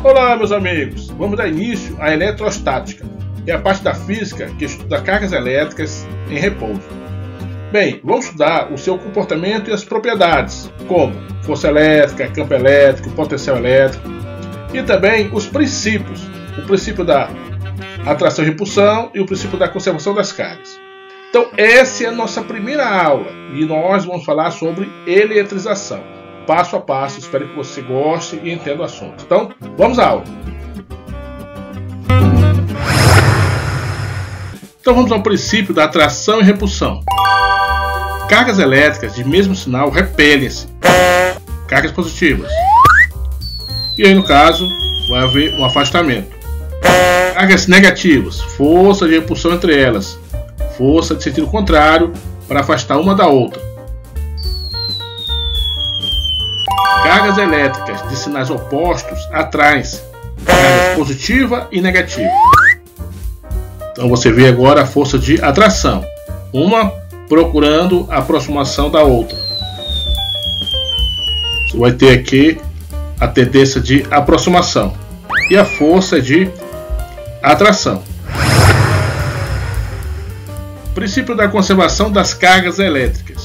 Olá, meus amigos! Vamos dar início à eletrostática, que é a parte da física que estuda cargas elétricas em repouso. Bem, vamos estudar o seu comportamento e as propriedades, como força elétrica, campo elétrico, potencial elétrico, e também os princípios, o princípio da atração e repulsão e o princípio da conservação das cargas. Então, essa é a nossa primeira aula e nós vamos falar sobre eletrização. Passo a passo, espero que você goste e entenda o assunto. Então, vamos à aula. Então vamos ao princípio da atração e repulsão. Cargas elétricas de mesmo sinal repelem-se. Cargas positivas. E aí, no caso, vai haver um afastamento. Cargas negativas, força de repulsão entre elas. Força de sentido contrário para afastar uma da outra. Cargas elétricas de sinais opostos atraem-se. Cargas positiva e negativa. Então você vê agora a força de atração. Uma procurando a aproximação da outra. Você vai ter aqui a tendência de aproximação. E a força de atração. Princípio da conservação das cargas elétricas.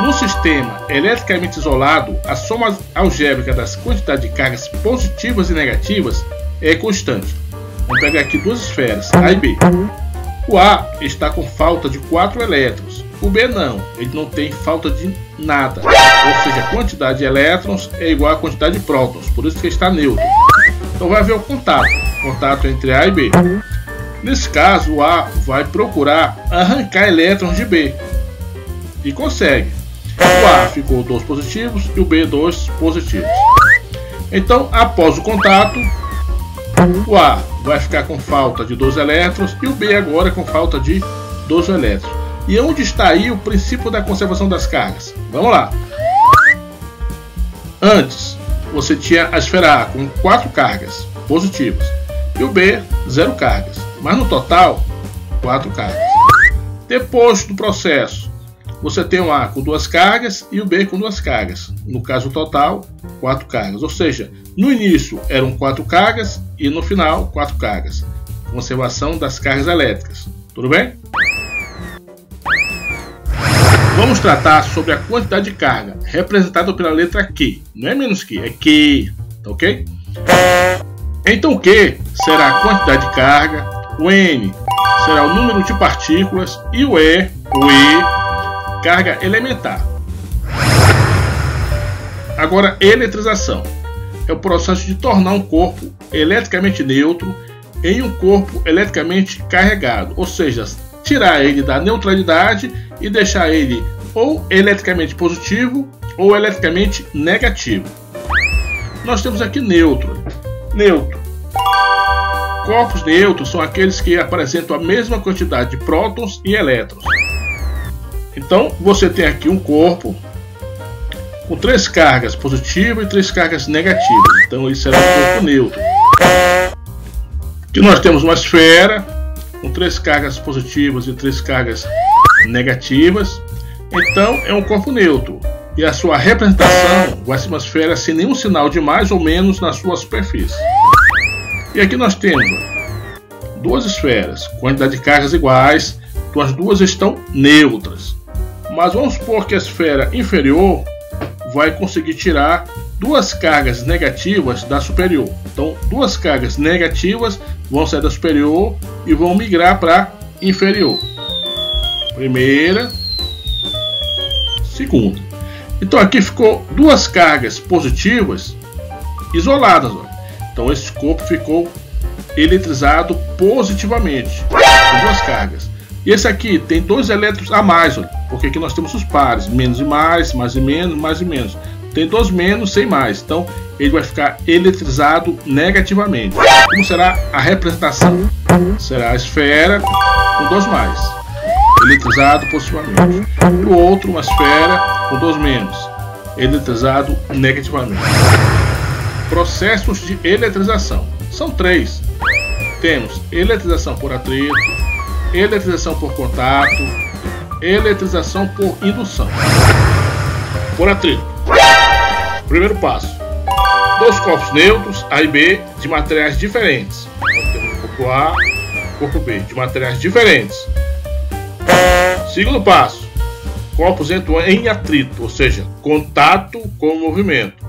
No sistema eletricamente isolado, a soma algébrica das quantidades de cargas positivas e negativas é constante. Vamos pegar aqui duas esferas, A e B. O A está com falta de 4 elétrons. O B não, ele não tem falta de nada. Ou seja, a quantidade de elétrons é igual à quantidade de prótons, por isso que ele está neutro. Então vai haver o contato entre A e B. Nesse caso, o A vai procurar arrancar elétrons de B. E consegue. O A ficou 2 positivos e o B 2 positivos. Então, após o contato, o A vai ficar com falta de 2 elétrons e o B agora com falta de 2 elétrons. E onde está aí o princípio da conservação das cargas? Vamos lá. Antes, você tinha a esfera A com 4 cargas positivas e o B 0 cargas. Mas no total, 4 cargas. Depois do processo, você tem o A com 2 cargas e o B com 2 cargas. No caso total, 4 cargas. Ou seja, no início eram 4 cargas e no final 4 cargas. Conservação das cargas elétricas. Tudo bem? Vamos tratar sobre a quantidade de carga, representada pela letra Q. Não é menos Q, é Q. Tá ok? Então o Q será a quantidade de carga, o N será o número de partículas e o E, carga elementar. Agora, eletrização é o processo de tornar um corpo eletricamente neutro em um corpo eletricamente carregado, ou seja, tirar ele da neutralidade e deixar ele ou eletricamente positivo ou eletricamente negativo. Nós temos aqui neutro. Corpos neutros são aqueles que apresentam a mesma quantidade de prótons e elétrons. Então, você tem aqui um corpo com 3 cargas positivas e 3 cargas negativas. Então, isso será um corpo neutro. Aqui nós temos uma esfera com 3 cargas positivas e 3 cargas negativas. Então, é um corpo neutro. E a sua representação vai ser uma esfera sem nenhum sinal de mais ou menos na sua superfície. E aqui nós temos 2 esferas, quantidade de cargas iguais, então as duas estão neutras. Mas vamos supor que a esfera inferior vai conseguir tirar 2 cargas negativas da superior. Então, 2 cargas negativas vão sair da superior e vão migrar para a inferior. Primeira, segunda. Então aqui ficou 2 cargas positivas isoladas. Ó. Então esse corpo ficou eletrizado positivamente, com 2 cargas. E esse aqui tem 2 elétrons a mais, olha, porque aqui nós temos os pares, menos e mais e menos, mais e menos. Tem 2 menos, sem mais. Então ele vai ficar eletrizado negativamente. Como será a representação? Será a esfera com 2 mais, eletrizado positivamente. E o outro, uma esfera com 2 menos, eletrizado negativamente. Processos de eletrização. São 3. Temos eletrização por atrito, eletrização por contato, eletrização por indução. Por atrito. Primeiro passo. Dois corpos neutros, A e B, de materiais diferentes. Então, temos o corpo A e o corpo B, de materiais diferentes. Segundo passo, corpos entram em atrito, ou seja, contato com o movimento.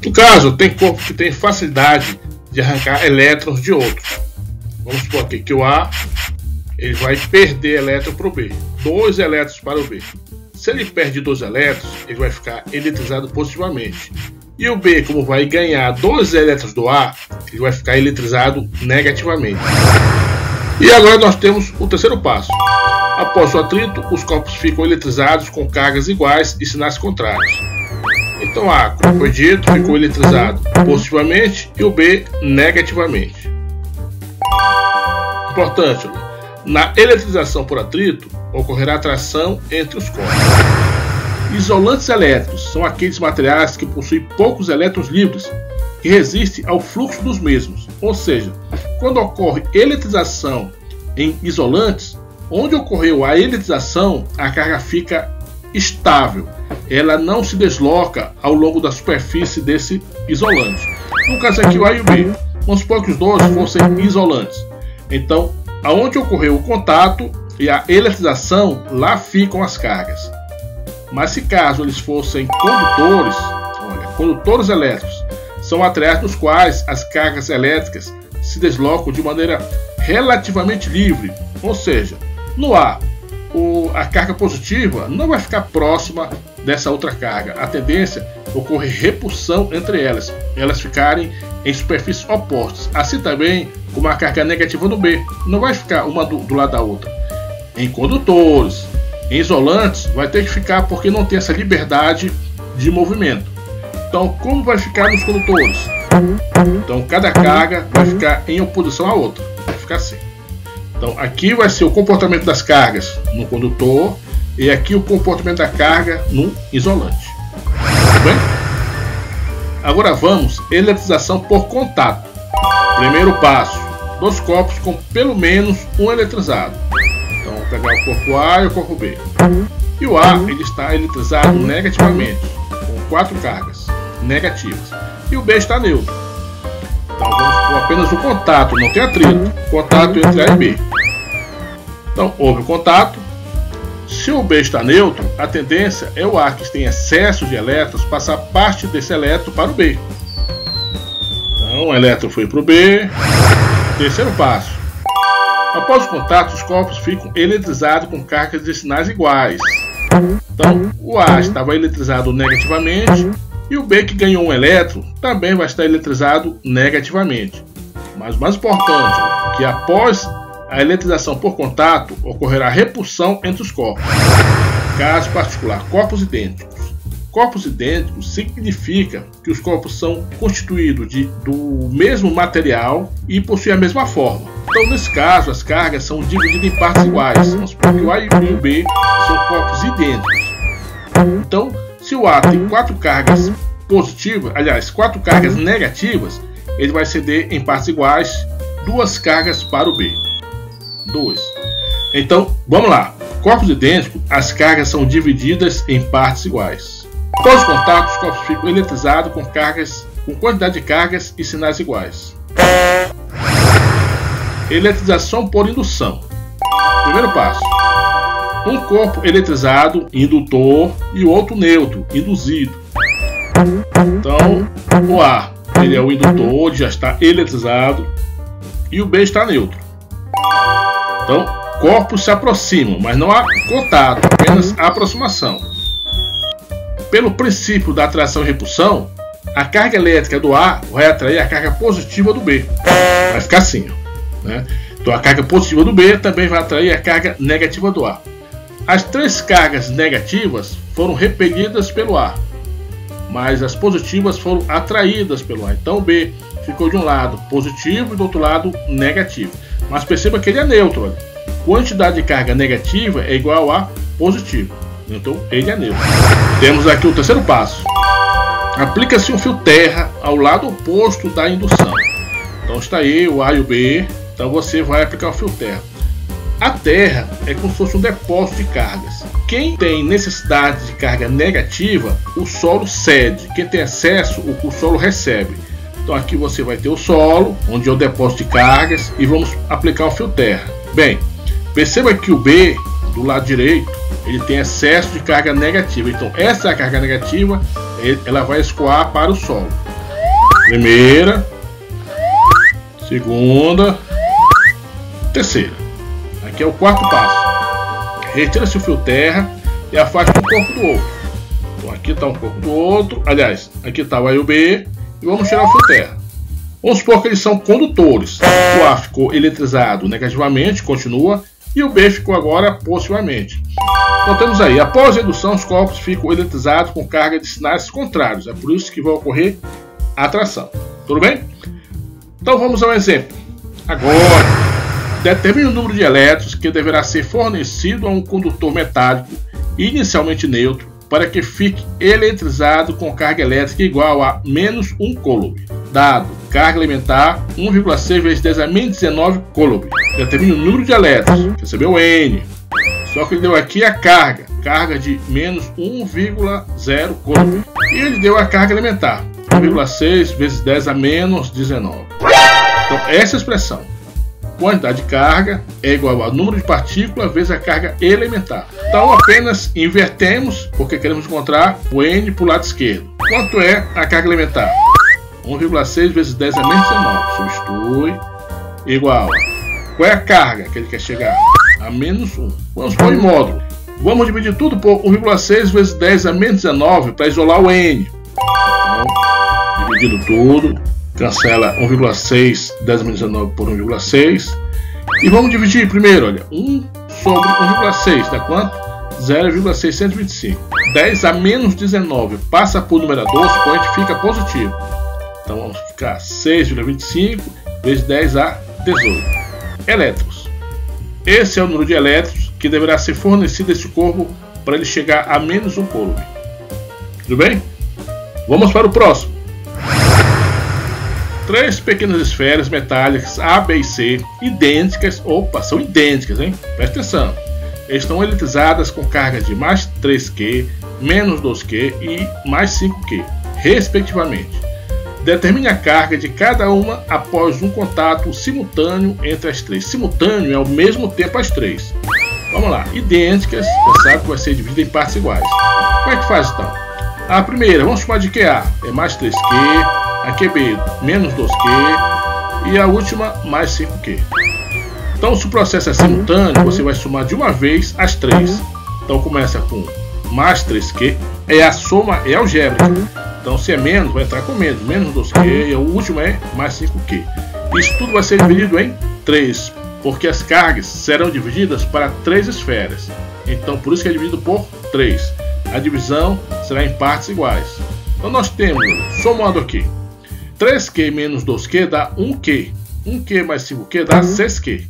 No caso, tem corpo que tem facilidade de arrancar elétrons de outros. Vamos supor aqui que o A ele vai perder elétron para o B, 2 elétrons para o B. Se ele perde 2 elétrons, ele vai ficar eletrizado positivamente. E o B, como vai ganhar 2 elétrons do A, ele vai ficar eletrizado negativamente. E agora nós temos o terceiro passo. Após o atrito, os corpos ficam eletrizados com cargas iguais e sinais contrários. Então A, como foi dito, ficou eletrizado positivamente e o B negativamente. Importante, na eletrização por atrito, ocorrerá atração entre os corpos. Isolantes elétricos são aqueles materiais que possuem poucos elétrons livres que resistem ao fluxo dos mesmos. Ou seja, quando ocorre eletrização em isolantes, onde ocorreu a eletrização, a carga fica estável. Ela não se desloca ao longo da superfície desse isolante. No caso aqui, o A e o B. Vamos supor que os dois fossem isolantes. Então, aonde ocorreu o contato e a eletrização, lá ficam as cargas. Mas se caso eles fossem condutores, condutores elétricos, são materiais nos quais as cargas elétricas se deslocam de maneira relativamente livre. Ou seja, no A, a carga positiva não vai ficar próxima dessa outra carga. A tendência é ocorrer repulsão entre elas ficarem em superfícies opostas. Assim também como a carga negativa no B, não vai ficar uma do lado da outra. Em condutores, em isolantes, vai ter que ficar porque não tem essa liberdade de movimento. Então, como vai ficar nos condutores? Então, cada carga vai ficar em oposição à outra. Vai ficar assim. Então, aqui vai ser o comportamento das cargas no condutor e aqui o comportamento da carga no isolante. Tudo bem? Agora vamos eletrização por contato. Primeiro passo, 2 corpos com pelo menos um eletrizado. Então, vou pegar o corpo A e o corpo B. E o A ele está eletrizado negativamente, com 4 cargas negativas. E o B está neutro. Então, vamos por apenas o contato, não tem atrito. Contato entre A e B. Então, houve o contato. Se o B está neutro, a tendência é o A, que tem excesso de elétrons, passar parte desse elétron para o B. Então, o elétron foi para o B. Terceiro passo. Após o contato, os corpos ficam eletrizados com cargas de sinais iguais. Então, o A estava eletrizado negativamente e o B, que ganhou um elétron, também vai estar eletrizado negativamente. Mas o mais importante é que após a eletrização por contato, ocorrerá repulsão entre os corpos. Caso particular, corpos idênticos. Corpos idênticos significa que os corpos são constituídos do mesmo material e possuem a mesma forma. Então, nesse caso, as cargas são divididas em partes iguais. Vamos supor que o A e o B são corpos idênticos. Então, se o A tem 4 cargas positivas, aliás, 4 cargas negativas, ele vai ceder em partes iguais 2 cargas para o B. 2. Então, vamos lá. Corpos idênticos, as cargas são divididas em partes iguais. Após o contato, os corpos ficam eletrizados com quantidade de cargas e sinais iguais. Eletrização por indução. Primeiro passo. Um corpo eletrizado, indutor, e o outro neutro, induzido. Então, o A ele é o indutor, já está eletrizado, e o B está neutro. Então, corpos se aproximam, mas não há contato, apenas aproximação. Pelo princípio da atração e repulsão, a carga elétrica do A vai atrair a carga positiva do B. Vai ficar assim, né? Então, a carga positiva do B também vai atrair a carga negativa do A. As 3 cargas negativas foram repelidas pelo A, mas as positivas foram atraídas pelo A. Então, o B ficou de um lado positivo e do outro lado negativo. Mas perceba que ele é neutro. Olha. Quantidade de carga negativa é igual a positivo. Então, ele é neutro. Temos aqui o terceiro passo. Aplica-se um fio terra ao lado oposto da indução. Então, está aí o A e o B. Então, você vai aplicar o fio terra. A Terra é como se fosse um depósito de cargas. Quem tem necessidade de carga negativa, o solo cede. Quem tem excesso, o solo recebe. Então aqui você vai ter o solo, onde é o depósito de cargas, e vamos aplicar o fio terra. Bem, perceba que o B, do lado direito, ele tem excesso de carga negativa. Então essa carga negativa, ela vai escoar para o solo. Primeira, segunda, terceira. Aqui é o quarto passo. Retira-se o fio terra e afasta um corpo do outro. Então aqui está um corpo do outro. Aliás, aqui está o A e o B. E vamos tirar o fio terra. Vamos supor que eles são condutores. O A ficou eletrizado negativamente, continua. E o B ficou agora positivamente. Então temos aí, após a indução, os corpos ficam eletrizados com carga de sinais contrários. É por isso que vai ocorrer a atração. Tudo bem? Então vamos ao exemplo. Agora, determine o número de elétrons que deverá ser fornecido a um condutor metálico inicialmente neutro para que fique eletrizado com carga elétrica igual a menos 1 coulomb. Dado carga elementar 1,6 vezes 10 a menos 19 coulomb. Determine o número de elétrons, recebeu N. Só que ele deu aqui a carga de menos 1,0 coulomb. E ele deu a carga elementar, 1,6 vezes 10 a menos 19. Então essa expressão, quantidade de carga é igual ao número de partículas vezes a carga elementar. Então apenas invertemos, porque queremos encontrar o N para o lado esquerdo. Quanto é a carga elementar? 1,6 vezes 10 a menos 19. Substitui. Igual. Qual é a carga que ele quer chegar? A menos 1. Vamos pôr em módulo. Vamos dividir tudo por 1,6 vezes 10 a menos 19 para isolar o N. Então, dividindo tudo. Cancela 1,6, 10 a menos 19 por 1,6. E vamos dividir primeiro, olha, 1 sobre 1,6 dá quanto? 0,625. 10 a menos 19 passa por numerador, o expoente fica positivo. Então vamos ficar 6,25 vezes 10 a 18. Elétrons. Esse é o número de elétrons que deverá ser fornecido a esse corpo para ele chegar a menos 1 coulomb. Tudo bem? Vamos para o próximo. 3 pequenas esferas metálicas A, B e C, idênticas, são idênticas, hein? Presta atenção. Estão eletrizadas com carga de mais 3Q, menos 2Q e mais 5Q, respectivamente. Determine a carga de cada uma após um contato simultâneo entre as três. Simultâneo é ao mesmo tempo as três. Vamos lá, idênticas, você sabe que vai ser dividida em partes iguais. Como é que faz então? A primeira, vamos chamar de QA, é mais 3Q. A QB menos 2Q e a última mais 5Q. Então se o processo é simultâneo, você vai somar de uma vez as três. Então começa com mais 3Q, a soma é algébrica. Então se é menos, vai entrar com menos 2Q e o último é mais 5Q. Isso tudo vai ser dividido em 3, porque as cargas serão divididas para 3 esferas. Então por isso que é dividido por 3. A divisão será em partes iguais. Então nós temos, somando aqui, 3Q menos 2Q dá 1Q. 1Q mais 5Q dá 6Q.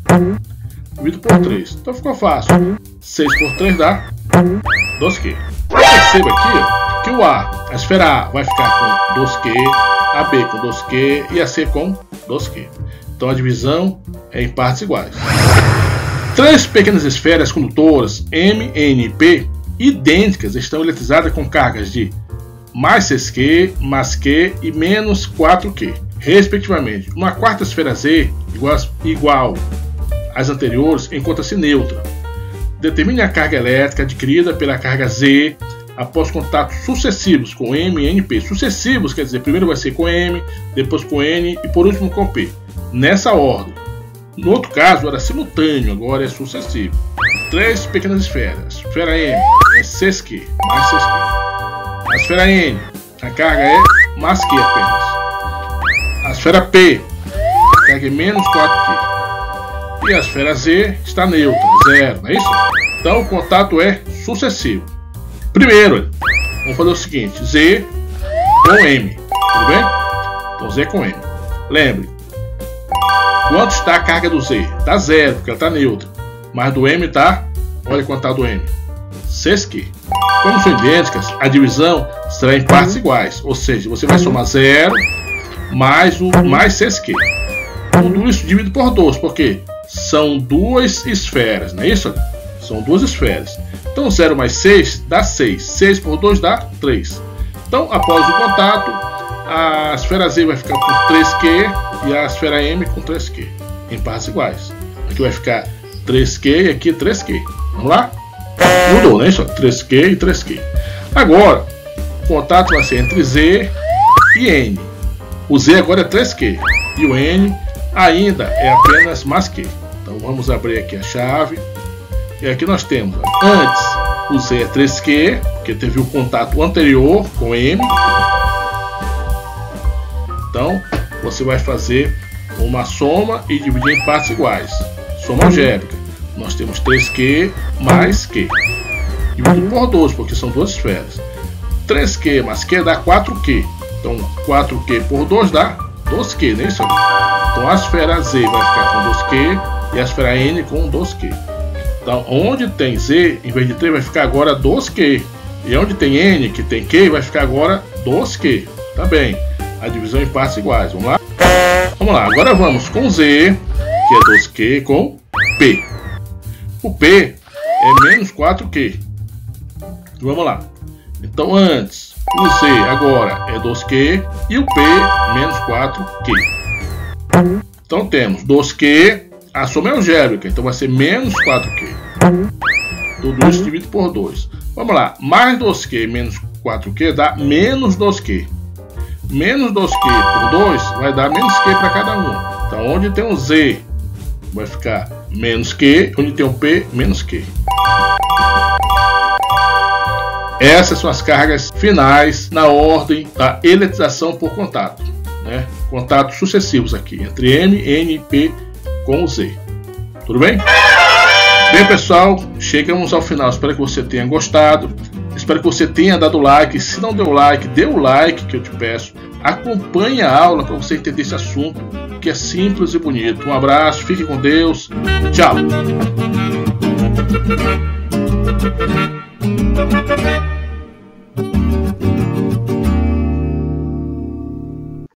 Dividido por 3. Então ficou fácil. 6 por 3 dá 2Q. Perceba aqui que o A, a esfera A, vai ficar com 2Q, a B com 2Q e a C com 2Q. Então a divisão é em partes iguais. 3 pequenas esferas condutoras M, N e P idênticas estão eletrizadas com cargas de mais 6Q, mais Q e menos 4Q, respectivamente. Uma quarta esfera Z, igual às anteriores, encontra-se neutra. Determine a carga elétrica adquirida pela carga Z após contatos sucessivos com M e NP. Sucessivos quer dizer, primeiro vai ser com M, depois com N e por último com P. Nessa ordem. No outro caso era simultâneo, agora é sucessivo. 3 pequenas esferas. Esfera M é 6Q, mais 6Q. A esfera N, a carga é mais Q apenas. A esfera P, a carga é menos 4Q. E a esfera Z está neutra, 0, não é isso? Então o contato é sucessivo. Primeiro, vamos fazer o seguinte, Z com M, tudo bem? Então Z com M. Lembre, quanto está a carga do Z? Está 0, porque ela está neutra. Mas do M está, olha quanto está do M, 6Q. Como são idênticas, a divisão será em partes iguais, ou seja, você vai somar 0 mais o mais 6Q. Tudo isso dividido por 2, porque são duas esferas, não é isso? São duas esferas. Então 0 mais 6 dá 6. 6 por 2 dá 3. Então, após o contato, a esfera Z vai ficar com 3Q e a esfera M com 3Q, em partes iguais. Aqui vai ficar 3Q e aqui 3Q. Vamos lá? Mudou, né? Só 3Q e 3Q. Agora, o contato vai ser entre Z e N. O Z agora é 3Q e o N ainda é apenas mais Q. Então vamos abrir aqui a chave. E aqui nós temos, antes o Z é 3Q, porque teve o contato anterior com M. Então você vai fazer uma soma e dividir em partes iguais. Soma algébrica. Nós temos 3Q mais Q. Dividido por 2, porque são duas esferas. 3Q mais Q dá 4Q. Então 4Q por 2 dá 2Q, não é isso? Então a esfera Z vai ficar com 2Q e a esfera N com 2Q. Então onde tem Z, em vez de 3, vai ficar agora 2Q. E onde tem N, que tem Q, vai ficar agora 2Q. Tá bem. A divisão em partes iguais. Vamos lá? Vamos lá. Agora vamos com Z, que é 2Q, com P. O P é menos 4Q. Vamos lá. Então antes, o Z agora é 2Q e o P menos 4Q. Então temos 2Q, a soma é algébrica, então vai ser menos 4Q. Tudo isso dividido por 2. Vamos lá. Mais 2Q menos 4Q dá menos 2Q. Menos 2Q por 2 vai dar menos Q para cada um. Então onde tem um Z vai ficar menos Q, onde tem um P, menos Q. Essas são as cargas finais na ordem da eletrização por contato, né? Contatos sucessivos aqui, entre M, N e P com o Z. Tudo bem? Bem, pessoal, chegamos ao final. Espero que você tenha gostado. Espero que você tenha dado like. Se não deu like, dê o like que eu te peço. Acompanhe a aula para você entender esse assunto, que é simples e bonito. Um abraço, fique com Deus. Tchau.